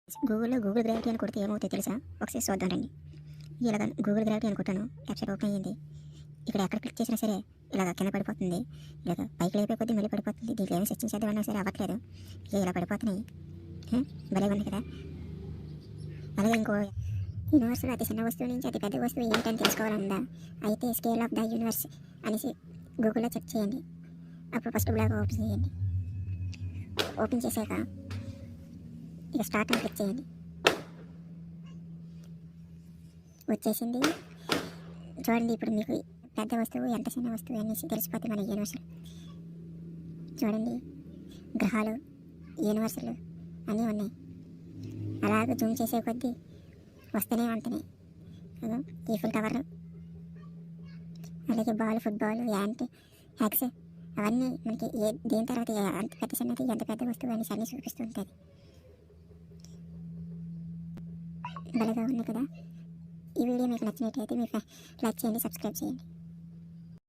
గూగుల్‌లో Google gravity అని కొడితే ఏమవుతాయో తెలుసా? ఒకసారి చూద్దాం రండి. ఇలాగ గూగుల్ గ్రావిటీ అని కొట్టాను. వెబ్‌సైట్ ఓపెన్ అయ్యింది. ఇక్కడ ఎక్కడ క్లిక్ చేసినా సరే ఇలాగ కింద పడిపోతుంది. ఇలాగ పైకి లేపే కొద్దీ మళ్ళీ పడిపోతుంది. దీంట్లో ఏమి సెర్చింగ్ చేద్దామన్నా సరే అవ్వట్లేదు. ఇలా పడిపోతున్నాయి. భలేగా ఉంది కదా! అలాగే ఇంకో యూనివర్స్‌లో అతి చిన్న వస్తువు నుంచి అతి పెద్ద వస్తువు ఏంటని తెలుసుకోవాలనుందా? అయితే స్కేల్ ఆఫ్ ద యూనివర్స్ అనేసి గూగుల్‌లో చెక్ చేయండి. అప్పుడు ఫస్ట్ బ్లాగ్ ఓపెన్ చేయండి. ఓపెన్ చేశాక ఇక స్టార్ట్ అని క్లిక్ చేయండి. వచ్చేసింది. చూడండి ఇప్పుడు మీకు పెద్ద వస్తువు ఎంత చిన్న వస్తువు అనేసి తెలిసిపోతుంది మన యూనివర్స్లో. చూడండి గ్రహాలు, యూనివర్సులు అన్నీ ఉన్నాయి. అలాగే జూమ్ చేసే కొద్దీ వస్తూనే ఉంటున్నాయి. ఈఫిల్ టవర్, అలాగే బాల్, ఫుట్బాల్, యాంట్, హ్యాక్స్ అవన్నీ మనకి దేని తర్వాత అంత పెద్ద చిన్నది ఎంత పెద్ద వస్తువు అనేసి అన్నీ చూపిస్తుంటుంది. భలేగా ఉంది కదా! ఈ వీడియో మీకు నచ్చినట్లయితే మీరు లైక్ చేయండి, సబ్స్క్రైబ్ చేయండి.